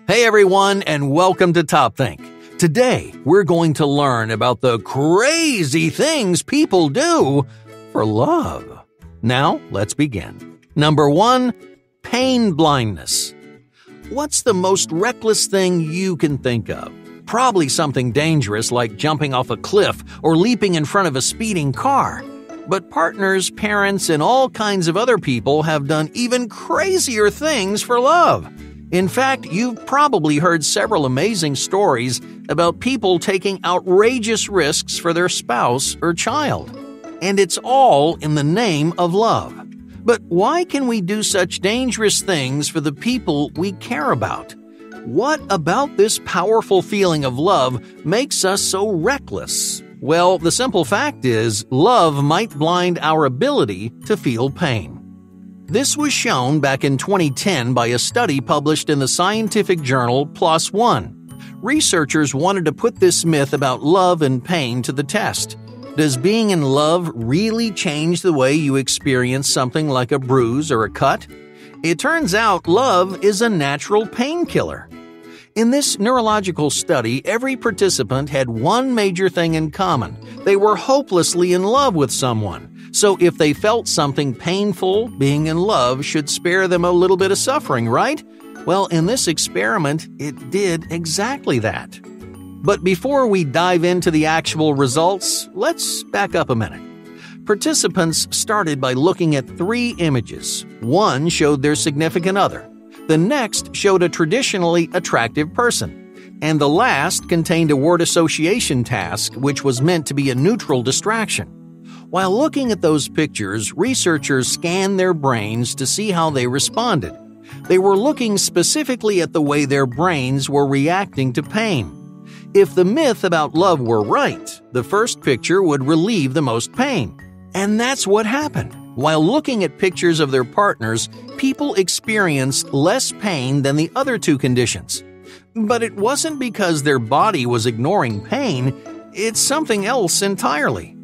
Hey everyone, and welcome to Top Think. Today, we're going to learn about the crazy things people do for love. Now, let's begin. Number 1, pain blindness. What's the most reckless thing you can think of? Probably something dangerous like jumping off a cliff or leaping in front of a speeding car. But partners, parents, and all kinds of other people have done even crazier things for love. In fact, you've probably heard several amazing stories about people taking outrageous risks for their spouse or child. And it's all in the name of love. But why can we do such dangerous things for the people we care about? What about this powerful feeling of love makes us so reckless? Well, the simple fact is, love might blind our ability to feel pain. This was shown back in 2010 by a study published in the scientific journal PLOS ONE. Researchers wanted to put this myth about love and pain to the test. Does being in love really change the way you experience something like a bruise or a cut? It turns out love is a natural painkiller. In this neurological study, every participant had one major thing in common. They were hopelessly in love with someone. So if they felt something painful, being in love should spare them a little bit of suffering, right? Well, in this experiment, it did exactly that. But before we dive into the actual results, let's back up a minute. Participants started by looking at 3 images. One showed their significant other. The next showed a traditionally attractive person. And the last contained a word association task, which was meant to be a neutral distraction. While looking at those pictures, researchers scanned their brains to see how they responded. They were looking specifically at the way their brains were reacting to pain. If the myth about love were right, the first picture would relieve the most pain. And that's what happened. While looking at pictures of their partners, people experienced less pain than the other 2 conditions. But it wasn't because their body was ignoring pain, it's something else entirely.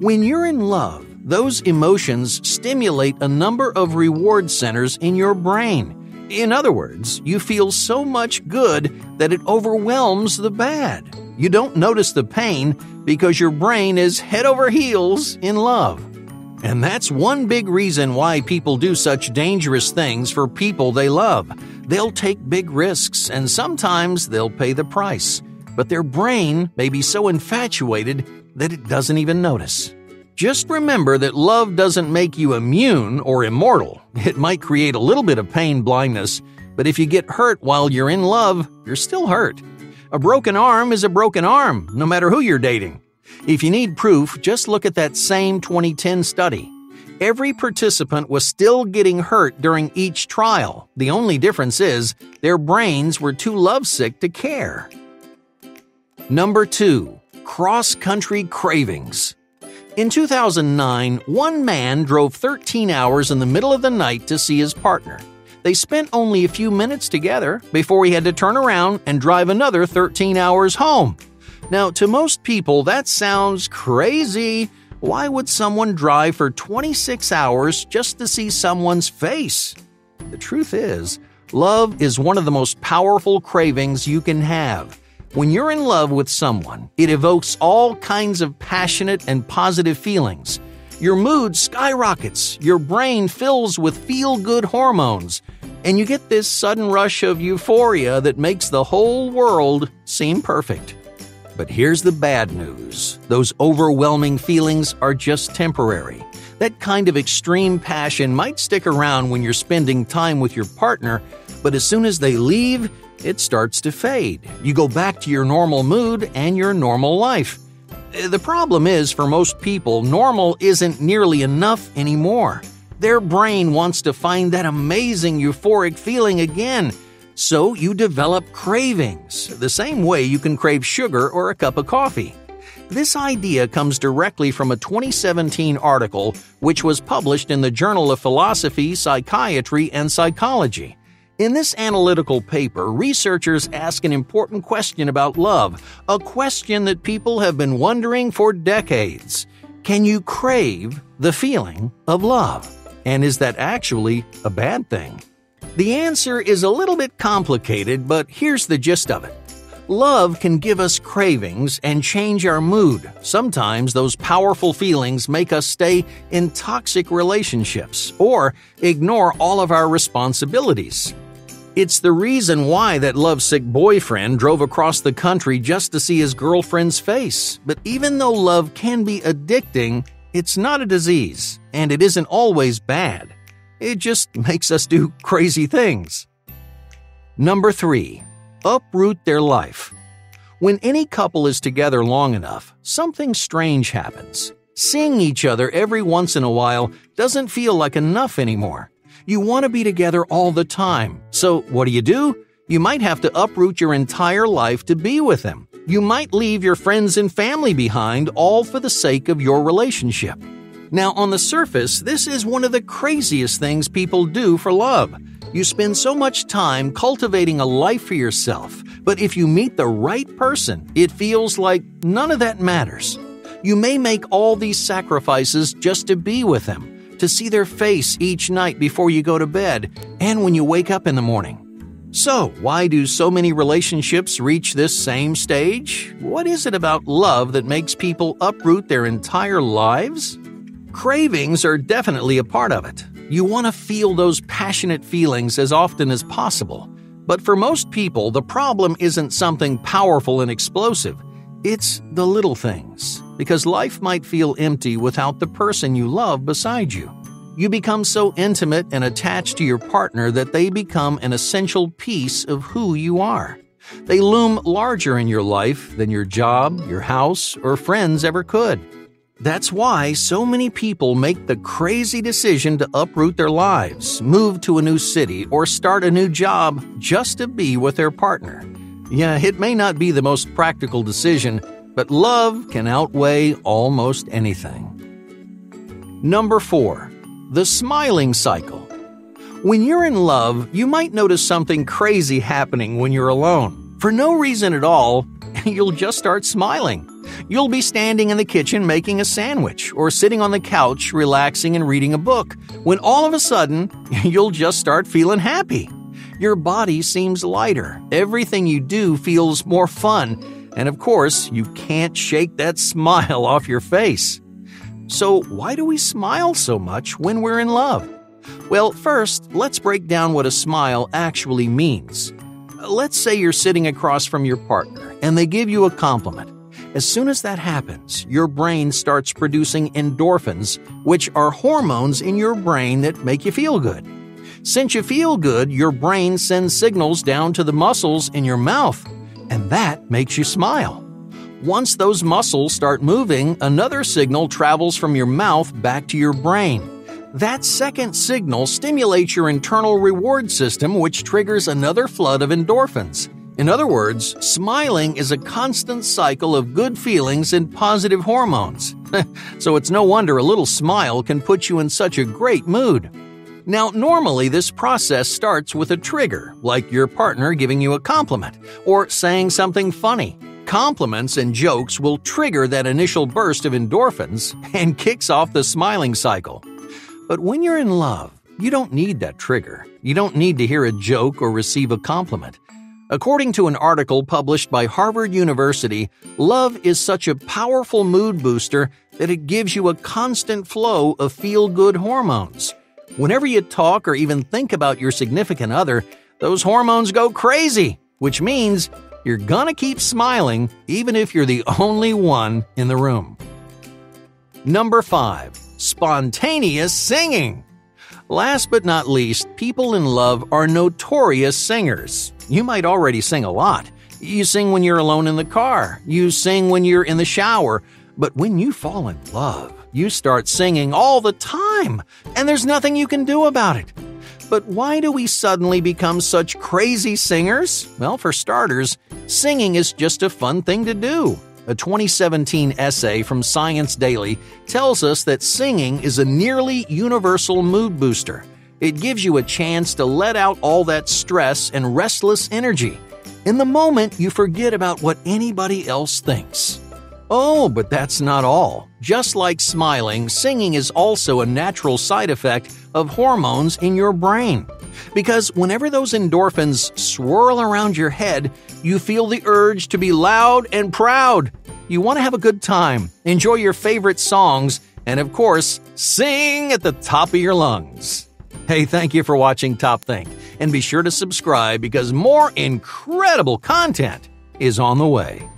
When you're in love, those emotions stimulate a number of reward centers in your brain. In other words, you feel so much good that it overwhelms the bad. You don't notice the pain because your brain is head over heels in love. And that's one big reason why people do such dangerous things for people they love. They'll take big risks, and sometimes they'll pay the price. But their brain may be so infatuated that it doesn't even notice. Just remember that love doesn't make you immune or immortal. It might create a little bit of pain blindness, but if you get hurt while you're in love, you're still hurt. A broken arm is a broken arm, no matter who you're dating. If you need proof, just look at that same 2010 study. Every participant was still getting hurt during each trial. The only difference is their brains were too lovesick to care. Number 2, cross-country cravings. In 2009, one man drove 13 hours in the middle of the night to see his partner. They spent only a few minutes together before he had to turn around and drive another 13 hours home. Now, to most people, that sounds crazy. Why would someone drive for 26 hours just to see someone's face? The truth is, love is one of the most powerful cravings you can have. When you're in love with someone, it evokes all kinds of passionate and positive feelings. Your mood skyrockets, your brain fills with feel-good hormones, and you get this sudden rush of euphoria that makes the whole world seem perfect. But here's the bad news. Those overwhelming feelings are just temporary. That kind of extreme passion might stick around when you're spending time with your partner, but as soon as they leave, it starts to fade. You go back to your normal mood and your normal life. The problem is, for most people, normal isn't nearly enough anymore. Their brain wants to find that amazing euphoric feeling again. So you develop cravings, the same way you can crave sugar or a cup of coffee. This idea comes directly from a 2017 article which was published in the Journal of Philosophy, Psychiatry, and Psychology. In this analytical paper, researchers ask an important question about love, a question that people have been wondering for decades. Can you crave the feeling of love? And is that actually a bad thing? The answer is a little bit complicated, but here's the gist of it. Love can give us cravings and change our mood. Sometimes those powerful feelings make us stay in toxic relationships or ignore all of our responsibilities. It's the reason why that lovesick boyfriend drove across the country just to see his girlfriend's face. But even though love can be addicting, it's not a disease, and it isn't always bad. It just makes us do crazy things. Number 3. Uproot their life. When any couple is together long enough, something strange happens. Seeing each other every once in a while doesn't feel like enough anymore. You want to be together all the time. So what do? You might have to uproot your entire life to be with them. You might leave your friends and family behind, all for the sake of your relationship. Now, on the surface, this is one of the craziest things people do for love. You spend so much time cultivating a life for yourself, but if you meet the right person, it feels like none of that matters. You may make all these sacrifices just to be with them, to see their face each night before you go to bed and when you wake up in the morning. So, why do so many relationships reach this same stage? What is it about love that makes people uproot their entire lives? Cravings are definitely a part of it. You want to feel those passionate feelings as often as possible. But for most people, the problem isn't something powerful and explosive. It's the little things. Because life might feel empty without the person you love beside you. You become so intimate and attached to your partner that they become an essential piece of who you are. They loom larger in your life than your job, your house, or friends ever could. That's why so many people make the crazy decision to uproot their lives, move to a new city, or start a new job just to be with their partner. Yeah, it may not be the most practical decision, but love can outweigh almost anything. Number 4. The smiling cycle. When you're in love, you might notice something crazy happening when you're alone. For no reason at all, you'll just start smiling. You'll be standing in the kitchen making a sandwich or sitting on the couch relaxing and reading a book when all of a sudden, you'll just start feeling happy. Your body seems lighter, everything you do feels more fun, and of course, you can't shake that smile off your face. So why do we smile so much when we're in love? Well, first, let's break down what a smile actually means. Let's say you're sitting across from your partner and they give you a compliment. As soon as that happens, your brain starts producing endorphins, which are hormones in your brain that make you feel good. Since you feel good, your brain sends signals down to the muscles in your mouth, and that makes you smile. Once those muscles start moving, another signal travels from your mouth back to your brain. That second signal stimulates your internal reward system, which triggers another flood of endorphins. In other words, smiling is a constant cycle of good feelings and positive hormones. So it's no wonder a little smile can put you in such a great mood. Now, normally this process starts with a trigger, like your partner giving you a compliment or saying something funny. Compliments and jokes will trigger that initial burst of endorphins and kicks off the smiling cycle. But when you're in love, you don't need that trigger. You don't need to hear a joke or receive a compliment. According to an article published by Harvard University, love is such a powerful mood booster that it gives you a constant flow of feel-good hormones. Whenever you talk or even think about your significant other, those hormones go crazy, which means you're gonna keep smiling even if you're the only one in the room. Number 5. Spontaneous singing. Last but not least, people in love are notorious singers. You might already sing a lot. You sing when you're alone in the car. You sing when you're in the shower. But when you fall in love, you start singing all the time, and there's nothing you can do about it. But why do we suddenly become such crazy singers? Well, for starters, singing is just a fun thing to do. A 2017 essay from Science Daily tells us that singing is a nearly universal mood booster. It gives you a chance to let out all that stress and restless energy. In the moment, you forget about what anybody else thinks. Oh, but that's not all. Just like smiling, singing is also a natural side effect of hormones in your brain. Because whenever those endorphins swirl around your head, you feel the urge to be loud and proud. You want to have a good time, enjoy your favorite songs, and of course, sing at the top of your lungs. Hey, thank you for watching Top Think, and be sure to subscribe because more incredible content is on the way.